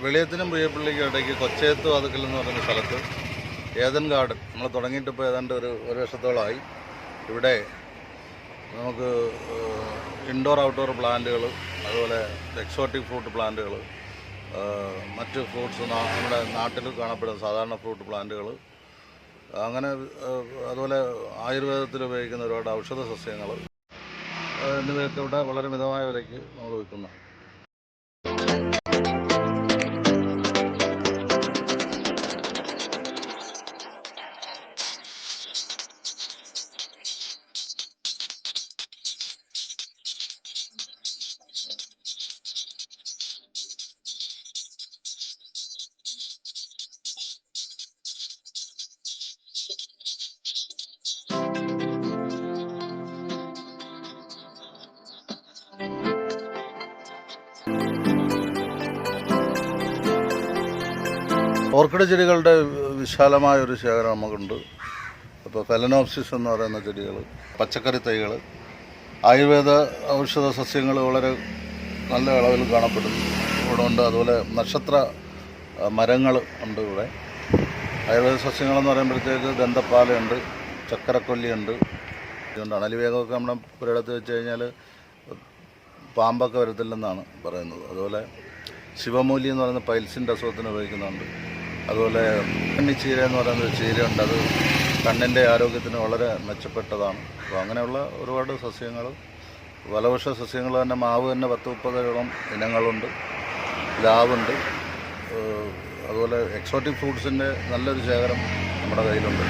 വെളിയത്തിനും പ്രിയപ്പള്ളിക്കും ഇടയ്ക്ക് കൊച്ചേത്ത് വാതുക്കൽ എന്ന് പറയുന്ന സ്ഥലത്ത് ഏദൻ ഗാർഡൻ നമ്മൾ തുടങ്ങിയിട്ടിപ്പോൾ ഏതാണ്ട് ഒരു വർഷത്തോളമായി. ഇവിടെ നമുക്ക് ഇൻഡോർ ഔട്ട്ഡോർ പ്ലാന്റുകൾ, അതുപോലെ എക്സോട്ടിക് ഫ്രൂട്ട് പ്ലാന്റുകൾ, മറ്റ് ഫ്രൂട്ട്സ് നമ്മുടെ നാട്ടിൽ കാണപ്പെടുന്ന സാധാരണ ഫ്രൂട്ട് പ്ലാന്റുകൾ, അങ്ങനെ അതുപോലെ ആയുർവേദത്തിൽ ഉപയോഗിക്കുന്ന ഒരുപാട് ഔഷധ സസ്യങ്ങൾ എന്നിവയൊക്കെ ഇവിടെ വളരെ മിതമായ വിലയ്ക്ക് നമ്മൾ വിൽക്കുന്നു. ഓർക്കിഡ് ചെടികളുടെ വിശാലമായൊരു ശേഖരം നമുക്കുണ്ട്. അപ്പോൾ ഫെലനോപ്സിസ് എന്ന് പറയുന്ന ചെടികൾ, പച്ചക്കറി തൈകൾ, ആയുർവേദ ഔഷധ സസ്യങ്ങൾ വളരെ നല്ല അളവിൽ കാണപ്പെടുന്നു ഇവിടെ ഉണ്ട്. അതുപോലെ നക്ഷത്ര മരങ്ങൾ ഉണ്ട് ഇവിടെ. ആയുർവേദ സസ്യങ്ങളെന്ന് പറയുമ്പോഴത്തേക്ക് ഗന്ധപ്പാലയുണ്ട്, ചക്കരക്കൊല്ലിയുണ്ട്, ഇതുകൊണ്ട് അണലിവേഗമൊക്കെ നമ്മുടെ പുരയിടത്ത് വെച്ച് കഴിഞ്ഞാൽ പാമ്പൊക്കെ വരത്തില്ലെന്നാണ് പറയുന്നത്. അതുപോലെ ശിവമൂലി എന്ന് പറയുന്ന പൈൽസിൻ്റെ അസുഖത്തിന് ഉപയോഗിക്കുന്നുണ്ട്. അതുപോലെ കണ്ണിച്ചീര എന്ന് പറയുന്നൊരു ചീരയുണ്ട്, അത് കണ്ണിൻ്റെ ആരോഗ്യത്തിന് വളരെ മെച്ചപ്പെട്ടതാണ്. അപ്പോൾ അങ്ങനെയുള്ള ഒരുപാട് സസ്യങ്ങൾ, ഫലവൃക്ഷ സസ്യങ്ങൾ തന്നെ മാവ് തന്നെ 10-30 ഇനങ്ങളുണ്ട്, പ്ലാവുണ്ട്. അതുപോലെ എക്സോട്ടിക് ഫ്രൂട്ട്സിൻ്റെ നല്ലൊരു ശേഖരം നമ്മുടെ കയ്യിലുണ്ട്.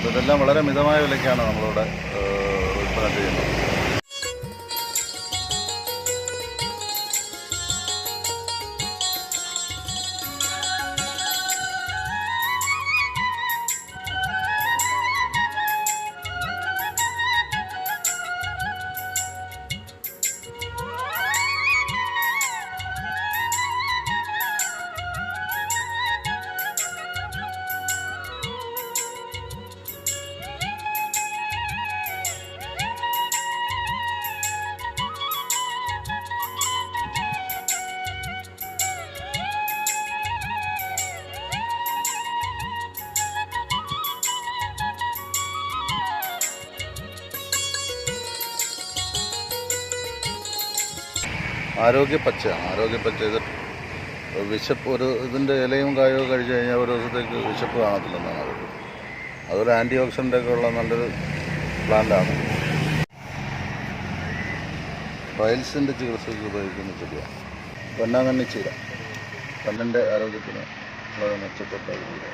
ഇതെല്ലാം വളരെ മിതമായ വിലയ്ക്കാണ് നമ്മളിവിടെ വിൽപ്പന ചെയ്യുന്നത്. ആരോഗ്യപ്പച്ച ഇത് വിശപ്പ്, ഇതിൻ്റെ ഇലയും കായോ കഴിച്ച് കഴിഞ്ഞാൽ ഒരു ദിവസത്തേക്ക് വിശപ്പ് കാണത്തില്ലെന്നാണ് അവർ. അതൊരു ആൻറ്റി ഓക്സിഡൻ്റൊക്കെ ഉള്ള നല്ലൊരു പ്ലാന്റാണ്. പൈൽസിൻ്റെ ചികിത്സയ്ക്ക് ഉപയോഗിക്കുന്ന ചെടിയാണ് പൊന്നാങ്കണ്ണി ചീര. കണ്ണിൻ്റെ ആരോഗ്യത്തിന് വളരെ മെച്ചപ്പെട്ട ചീര.